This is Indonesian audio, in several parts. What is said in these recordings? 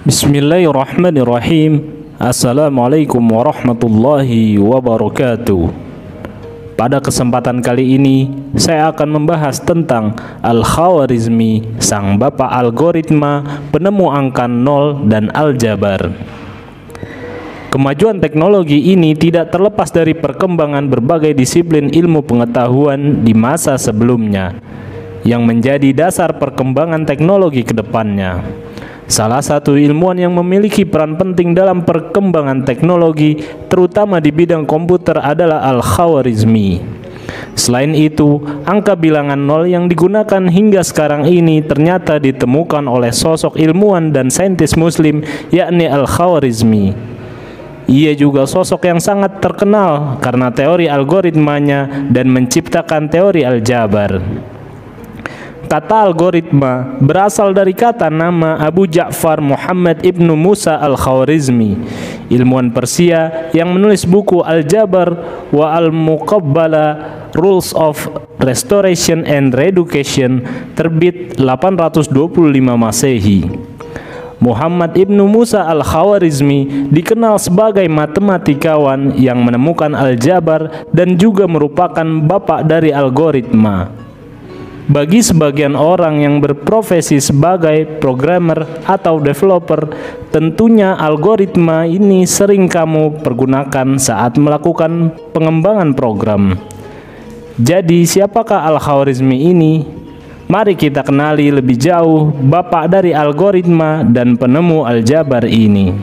Bismillahirrahmanirrahim. Assalamualaikum warahmatullahi wabarakatuh. Pada kesempatan kali ini, saya akan membahas tentang Al-Khawarizmi, sang bapak algoritma, penemu angka 0 dan aljabar. Kemajuan teknologi ini tidak terlepas dari perkembangan berbagai disiplin ilmu pengetahuan di masa sebelumnya, yang menjadi dasar perkembangan teknologi ke depannya. Salah satu ilmuwan yang memiliki peran penting dalam perkembangan teknologi, terutama di bidang komputer, adalah Al-Khawarizmi. Selain itu, angka bilangan 0 yang digunakan hingga sekarang ini ternyata ditemukan oleh sosok ilmuwan dan saintis muslim, yakni Al-Khawarizmi. Ia juga sosok yang sangat terkenal karena teori algoritmanya dan menciptakan teori aljabar. Kata algoritma berasal dari kata nama Abu Ja'far Muhammad ibnu Musa al-Khawarizmi, ilmuwan Persia yang menulis buku Al-Jabar wa Al-Muqabbala, Rules of Restoration and Reduction, terbit 825 Masehi. Muhammad ibnu Musa al-Khawarizmi dikenal sebagai matematikawan yang menemukan aljabar dan juga merupakan bapak dari algoritma. Bagi sebagian orang yang berprofesi sebagai programmer atau developer, tentunya algoritma ini sering kamu pergunakan saat melakukan pengembangan program. Jadi, siapakah Al-Khawarizmi ini? Mari kita kenali lebih jauh bapak dari algoritma dan penemu aljabar ini.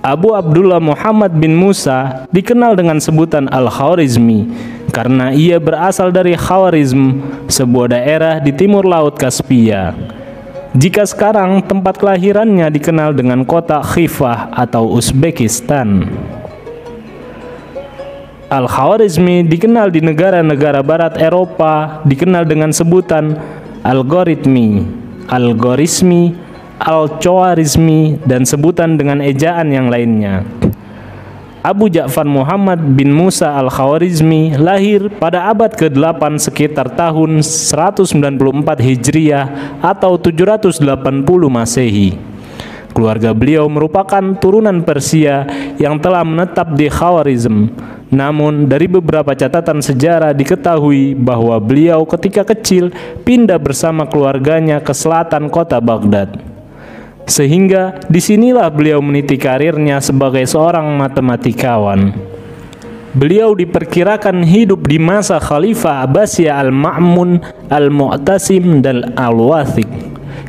Abu Abdullah Muhammad bin Musa dikenal dengan sebutan Al-Khawarizmi karena ia berasal dari Khawarizm, sebuah daerah di timur laut Kaspia. Jika sekarang tempat kelahirannya dikenal dengan kota Khifah atau Uzbekistan. Al-Khawarizmi dikenal di negara-negara barat Eropa dikenal dengan sebutan algoritmi, algorismi, Al-Khawarizmi, dan sebutan dengan ejaan yang lainnya. Abu Ja'far Muhammad bin Musa al-Khawarizmi lahir pada abad ke-8 sekitar tahun 194 Hijriah atau 780 Masehi. Keluarga beliau merupakan turunan Persia yang telah menetap di Khawarizm. Namun dari beberapa catatan sejarah diketahui bahwa beliau ketika kecil pindah bersama keluarganya ke selatan kota Baghdad. Sehingga disinilah beliau meniti karirnya sebagai seorang matematikawan. Beliau diperkirakan hidup di masa Khalifah Abbasiyah Al-Ma'mun, Al-Mu'tasim, dan Al-Wathiq,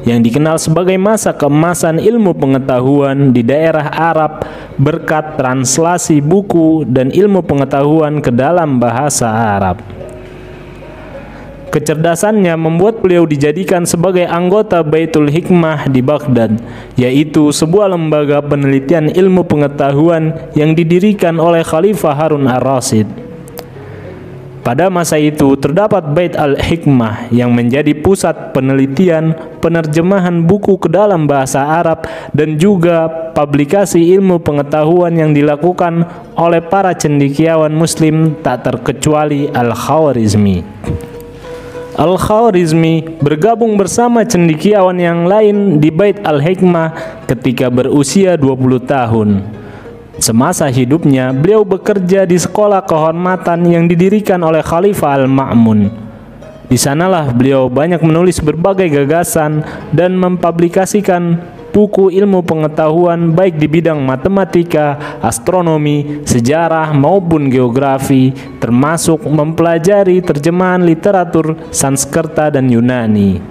yang dikenal sebagai masa keemasan ilmu pengetahuan di daerah Arab berkat translasi buku dan ilmu pengetahuan ke dalam bahasa Arab. Kecerdasannya membuat beliau dijadikan sebagai anggota Baitul Hikmah di Baghdad, yaitu sebuah lembaga penelitian ilmu pengetahuan yang didirikan oleh Khalifah Harun ar-Rasyid. Pada masa itu terdapat Bait al-Hikmah yang menjadi pusat penelitian, penerjemahan buku ke dalam bahasa Arab, dan juga publikasi ilmu pengetahuan yang dilakukan oleh para cendekiawan muslim tak terkecuali Al-Khawarizmi. Al-Khawarizmi bergabung bersama cendekiawan yang lain di Bait al-Hikmah ketika berusia 20 tahun. Semasa hidupnya, beliau bekerja di sekolah kehormatan yang didirikan oleh Khalifah Al-Ma'mun. Di sanalah beliau banyak menulis berbagai gagasan dan mempublikasikan buku ilmu pengetahuan baik di bidang matematika, astronomi, sejarah maupun geografi, termasuk mempelajari terjemahan literatur Sanskerta dan Yunani.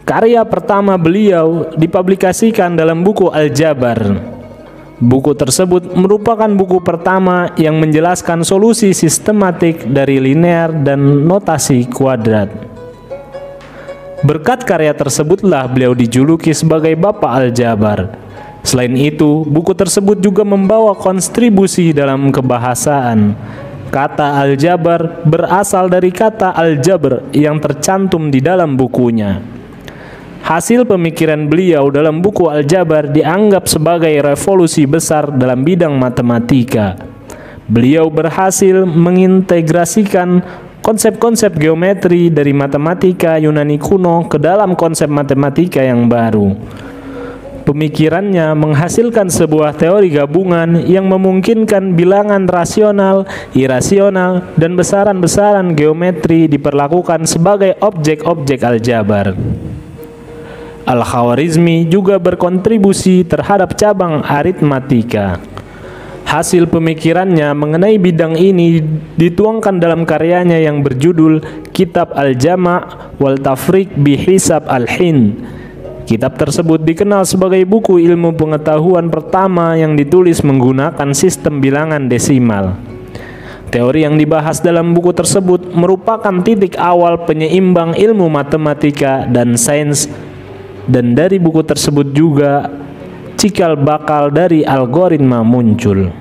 Karya pertama beliau dipublikasikan dalam buku Al-Jabar. Buku tersebut merupakan buku pertama yang menjelaskan solusi sistematik dari linear dan notasi kuadrat. Berkat karya tersebutlah beliau dijuluki sebagai Bapak Al-Jabar. Selain itu, buku tersebut juga membawa kontribusi dalam kebahasaan. Kata Al-Jabar berasal dari kata Al-Jabr yang tercantum di dalam bukunya. Hasil pemikiran beliau dalam buku Al-Jabar dianggap sebagai revolusi besar dalam bidang matematika. Beliau berhasil mengintegrasikan konsep-konsep geometri dari matematika Yunani kuno ke dalam konsep matematika yang baru. Pemikirannya menghasilkan sebuah teori gabungan yang memungkinkan bilangan rasional, irasional, dan besaran-besaran geometri diperlakukan sebagai objek-objek aljabar. Al-Khwarizmi juga berkontribusi terhadap cabang aritmatika. Hasil pemikirannya mengenai bidang ini dituangkan dalam karyanya yang berjudul Kitab Al-Jama' wal Tafriq bi Hisab Al-Hind. Kitab tersebut dikenal sebagai buku ilmu pengetahuan pertama yang ditulis menggunakan sistem bilangan desimal. Teori yang dibahas dalam buku tersebut merupakan titik awal penyeimbang ilmu matematika dan sains, dan dari buku tersebut juga cikal bakal dari algoritma muncul.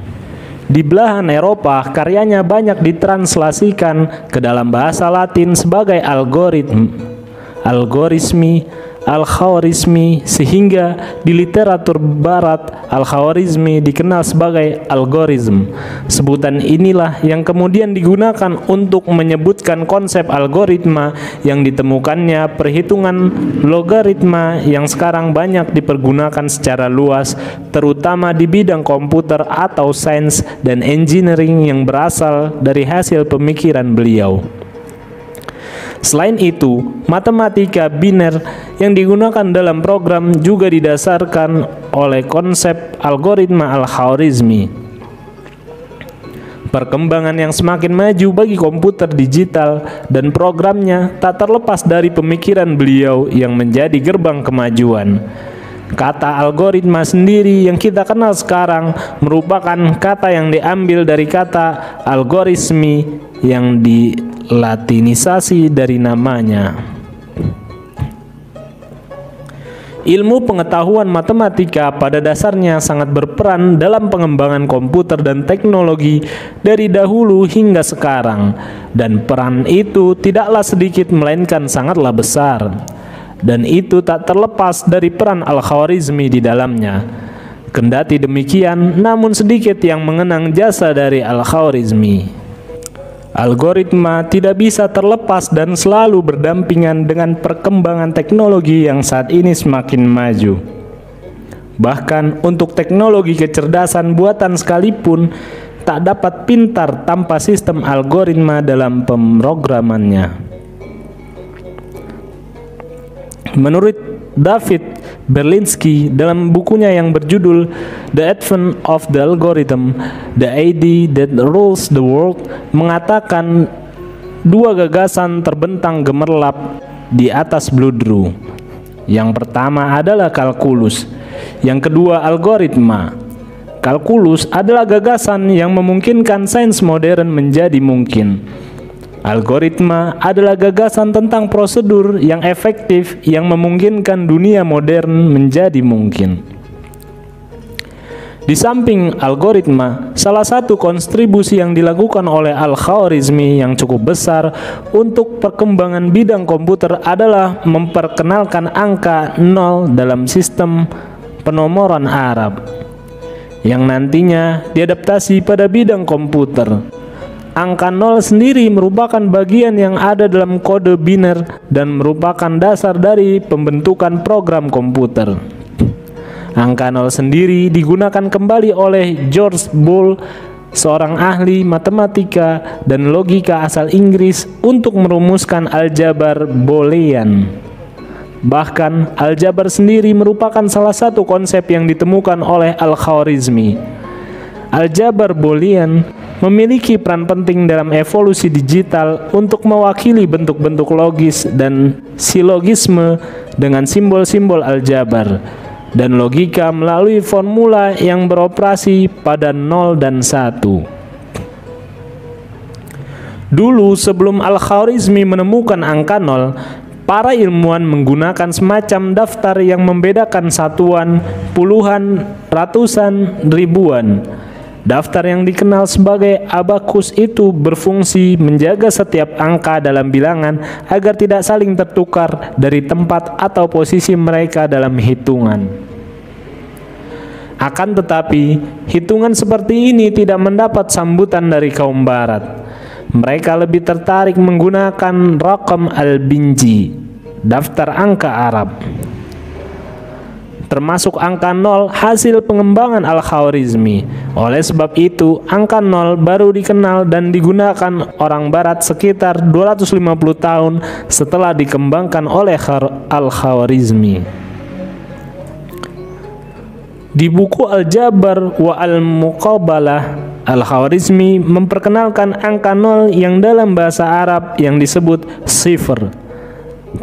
Di belahan Eropa, karyanya banyak ditranslasikan ke dalam bahasa Latin sebagai algorismi, Al-Khwarizmi, sehingga di literatur barat Al-Khwarizmi dikenal sebagai algoritm. Sebutan inilah yang kemudian digunakan untuk menyebutkan konsep algoritma yang ditemukannya perhitungan logaritma yang sekarang banyak dipergunakan secara luas, terutama di bidang komputer atau sains dan engineering yang berasal dari hasil pemikiran beliau. Selain itu, matematika biner yang digunakan dalam program juga didasarkan oleh konsep algoritma Al-Khwarizmi. Perkembangan yang semakin maju bagi komputer digital dan programnya tak terlepas dari pemikiran beliau yang menjadi gerbang kemajuan. Kata algoritma sendiri yang kita kenal sekarang merupakan kata yang diambil dari kata algorismi yang dilatinisasi dari namanya. Ilmu pengetahuan matematika pada dasarnya sangat berperan dalam pengembangan komputer dan teknologi dari dahulu hingga sekarang, dan peran itu tidaklah sedikit melainkan sangatlah besar. Dan itu tak terlepas dari peran Al-Khwarizmi di dalamnya. Kendati demikian, namun sedikit yang mengenang jasa dari Al-Khwarizmi. Algoritma tidak bisa terlepas dan selalu berdampingan dengan perkembangan teknologi yang saat ini semakin maju. Bahkan untuk teknologi kecerdasan buatan sekalipun tak dapat pintar tanpa sistem algoritma dalam pemrogramannya. Menurut David Berlinski dalam bukunya yang berjudul The Advent of the Algorithm, The Idea That Rules the World, mengatakan dua gagasan terbentang gemerlap di atas Bludru. Yang pertama adalah kalkulus, yang kedua algoritma. Kalkulus adalah gagasan yang memungkinkan sains modern menjadi mungkin. Algoritma adalah gagasan tentang prosedur yang efektif yang memungkinkan dunia modern menjadi mungkin. Di samping algoritma, salah satu kontribusi yang dilakukan oleh Al-Khwarizmi yang cukup besar untuk perkembangan bidang komputer adalah memperkenalkan angka 0 dalam sistem penomoran Arab, yang nantinya diadaptasi pada bidang komputer. Angka 0 sendiri merupakan bagian yang ada dalam kode biner dan merupakan dasar dari pembentukan program komputer. Angka 0 sendiri digunakan kembali oleh George Boole, seorang ahli matematika dan logika asal Inggris, untuk merumuskan aljabar Boolean. Bahkan, aljabar sendiri merupakan salah satu konsep yang ditemukan oleh Al-Khwarizmi. Aljabar Boolean memiliki peran penting dalam evolusi digital untuk mewakili bentuk-bentuk logis dan silogisme dengan simbol-simbol aljabar dan logika melalui formula yang beroperasi pada 0 dan 1. Dulu sebelum Al-Khwarizmi menemukan angka 0, para ilmuwan menggunakan semacam daftar yang membedakan satuan, puluhan, ratusan, ribuan. Daftar yang dikenal sebagai abakus itu berfungsi menjaga setiap angka dalam bilangan agar tidak saling tertukar dari tempat atau posisi mereka dalam hitungan. Akan tetapi, hitungan seperti ini tidak mendapat sambutan dari kaum barat. Mereka lebih tertarik menggunakan Raqam al-Binji, daftar angka Arab, termasuk angka 0 hasil pengembangan Al-Khwarizmi. Oleh sebab itu, angka 0 baru dikenal dan digunakan orang barat sekitar 250 tahun setelah dikembangkan oleh Al-Khwarizmi. Di buku Al-Jabar wa Al-Muqabalah, Al-Khwarizmi memperkenalkan angka 0 yang dalam bahasa Arab yang disebut sifr.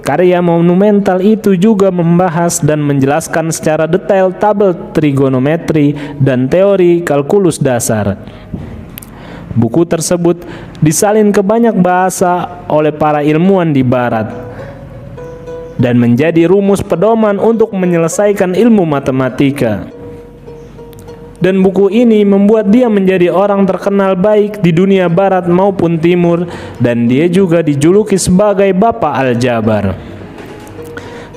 Karya monumental itu juga membahas dan menjelaskan secara detail tabel trigonometri dan teori kalkulus dasar. Buku tersebut disalin ke banyak bahasa oleh para ilmuwan di barat dan menjadi rumus pedoman untuk menyelesaikan ilmu matematika. Dan buku ini membuat dia menjadi orang terkenal baik di dunia barat maupun timur, dan dia juga dijuluki sebagai Bapak Al-Jabar.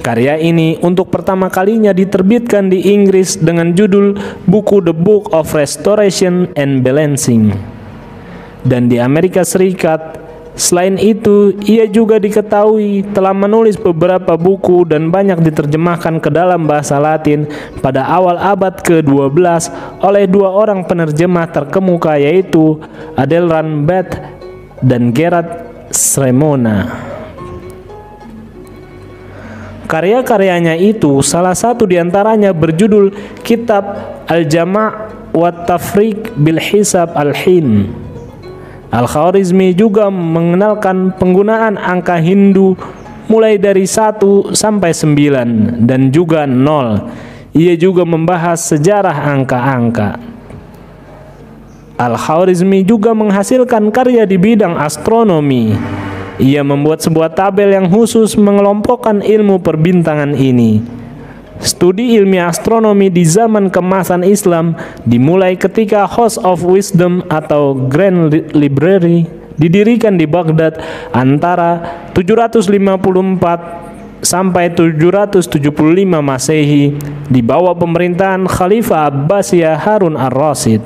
Karya ini untuk pertama kalinya diterbitkan di Inggris dengan judul buku The Book of Restoration and Balancing. Dan di Amerika Serikat, selain itu, ia juga diketahui telah menulis beberapa buku dan banyak diterjemahkan ke dalam bahasa Latin pada awal abad ke-12 oleh dua orang penerjemah terkemuka, yaitu Adelran Beth dan Gerard Cremona. Karya-karyanya itu salah satu diantaranya berjudul Kitab Al-Jama' wa Tafriq bil Hisab Al-Hin. Al-Khwarizmi juga mengenalkan penggunaan angka Hindu mulai dari 1 sampai 9 dan juga 0. Ia juga membahas sejarah angka-angka. Al-Khwarizmi juga menghasilkan karya di bidang astronomi. Ia membuat sebuah tabel yang khusus mengelompokkan ilmu perbintangan ini. Studi ilmiah astronomi di zaman keemasan Islam dimulai ketika House of Wisdom atau Grand Library didirikan di Baghdad antara 754 sampai 775 Masehi di bawah pemerintahan Khalifah Abbasiyah Harun ar-Rasyid.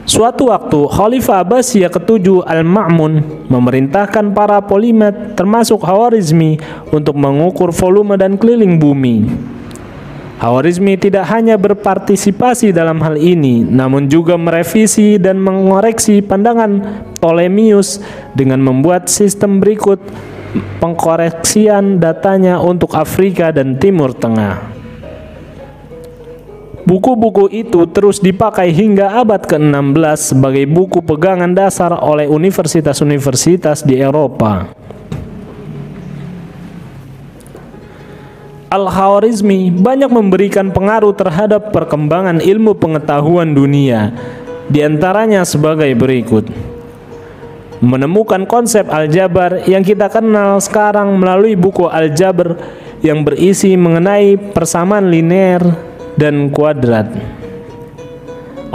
Suatu waktu, Khalifah Abbasiyah ke-7 Al-Ma'mun memerintahkan para polimat termasuk Khwarizmi untuk mengukur volume dan keliling bumi. Khwarizmi tidak hanya berpartisipasi dalam hal ini, namun juga merevisi dan mengoreksi pandangan Ptolemeus dengan membuat sistem berikut pengkoreksian datanya untuk Afrika dan Timur Tengah. Buku-buku itu terus dipakai hingga abad ke-16 sebagai buku pegangan dasar oleh universitas-universitas di Eropa. Al-Khwarizmi banyak memberikan pengaruh terhadap perkembangan ilmu pengetahuan dunia, di antaranya sebagai berikut. Menemukan konsep Al-Jabar yang kita kenal sekarang melalui buku Al-Jabr yang berisi mengenai persamaan linear dan kuadrat.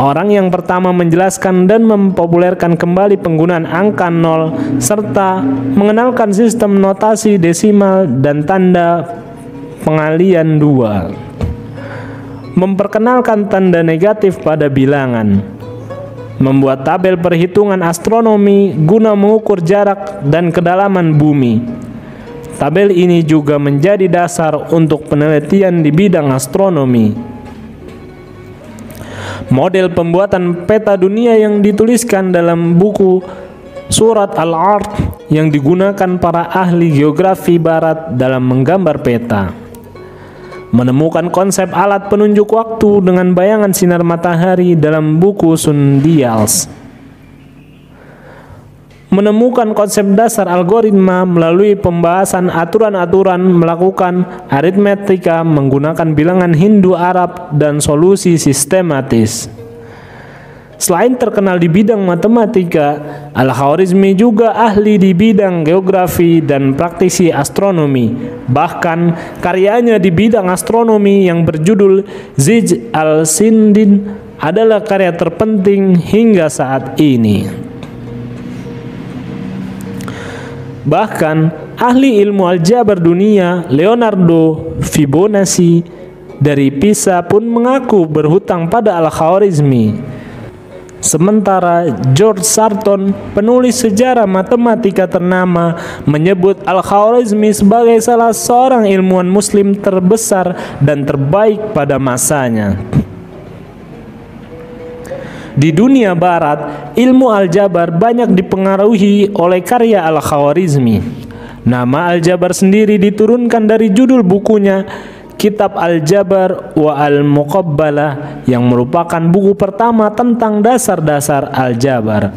Orang yang pertama menjelaskan dan mempopulerkan kembali penggunaan angka 0 serta mengenalkan sistem notasi desimal dan tanda pengalian 2. Memperkenalkan tanda negatif pada bilangan. Membuat tabel perhitungan astronomi guna mengukur jarak dan kedalaman bumi. Tabel ini juga menjadi dasar untuk penelitian di bidang astronomi. Model pembuatan peta dunia yang dituliskan dalam buku Surat Al-Ard yang digunakan para ahli geografi barat dalam menggambar peta. Menemukan konsep alat penunjuk waktu dengan bayangan sinar matahari dalam buku Sundials. Menemukan konsep dasar algoritma melalui pembahasan aturan-aturan melakukan aritmetika menggunakan bilangan Hindu Arab dan solusi sistematis. Selain terkenal di bidang matematika, Al-Khwarizmi juga ahli di bidang geografi dan praktisi astronomi. Bahkan karyanya di bidang astronomi yang berjudul Zij al-Sindin adalah karya terpenting hingga saat ini. Bahkan ahli ilmu aljabar dunia Leonardo Fibonacci dari Pisa pun mengaku berhutang pada Al-Khwarizmi. Sementara George Sarton, penulis sejarah matematika ternama, menyebut Al-Khwarizmi sebagai salah seorang ilmuwan muslim terbesar dan terbaik pada masanya. Di dunia barat, ilmu aljabar banyak dipengaruhi oleh karya Al-Khwarizmi. Nama aljabar sendiri diturunkan dari judul bukunya Kitab Al-Jabar wa Al-Muqabbalah, yang merupakan buku pertama tentang dasar-dasar aljabar.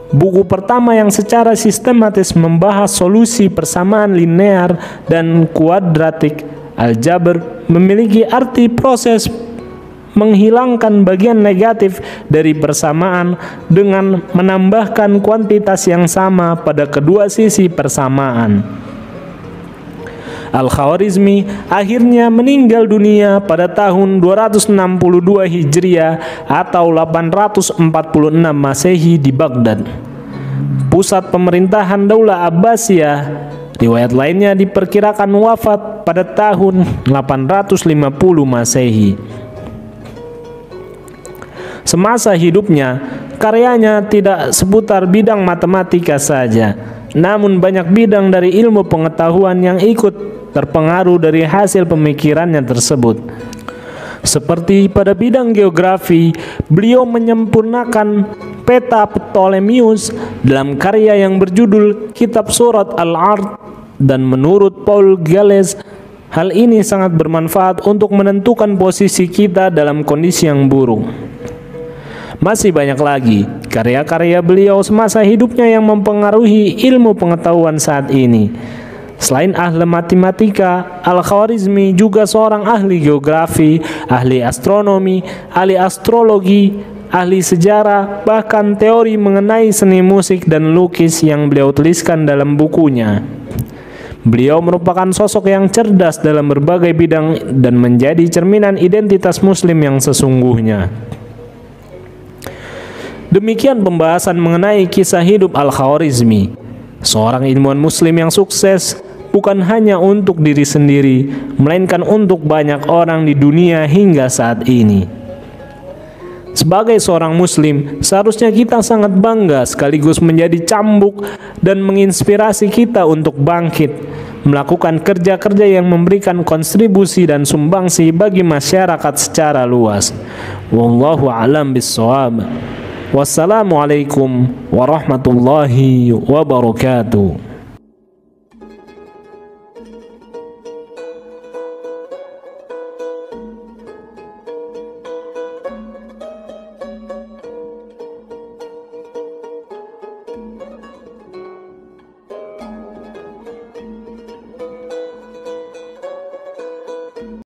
Buku pertama yang secara sistematis membahas solusi persamaan linear dan kuadratik. Aljabar memiliki arti proses menghilangkan bagian negatif dari persamaan dengan menambahkan kuantitas yang sama pada kedua sisi persamaan. Al-Khwarizmi akhirnya meninggal dunia pada tahun 262 Hijriah atau 846 Masehi di Baghdad, pusat pemerintahan Daulah Abbasiyah. Riwayat lainnya diperkirakan wafat pada tahun 850 Masehi. Semasa hidupnya, karyanya tidak seputar bidang matematika saja, namun banyak bidang dari ilmu pengetahuan yang ikut terpengaruh dari hasil pemikirannya tersebut. Seperti pada bidang geografi, beliau menyempurnakan peta Ptolemeus dalam karya yang berjudul Kitab Surat Al-Ard, dan menurut Paul Gales, hal ini sangat bermanfaat untuk menentukan posisi kita dalam kondisi yang buruk. Masih banyak lagi karya-karya beliau semasa hidupnya yang mempengaruhi ilmu pengetahuan saat ini. Selain ahli matematika, Al-Khwarizmi juga seorang ahli geografi, ahli astronomi, ahli astrologi, ahli sejarah, bahkan teori mengenai seni musik dan lukis yang beliau tuliskan dalam bukunya. Beliau merupakan sosok yang cerdas dalam berbagai bidang dan menjadi cerminan identitas muslim yang sesungguhnya. Demikian pembahasan mengenai kisah hidup Al-Khwarizmi, seorang ilmuwan muslim yang sukses bukan hanya untuk diri sendiri, melainkan untuk banyak orang di dunia hingga saat ini. Sebagai seorang muslim, seharusnya kita sangat bangga sekaligus menjadi cambuk dan menginspirasi kita untuk bangkit, melakukan kerja-kerja yang memberikan kontribusi dan sumbangsi bagi masyarakat secara luas. Wallahu a'lam bishawab. Wassalamualaikum warahmatullahi wabarakatuh.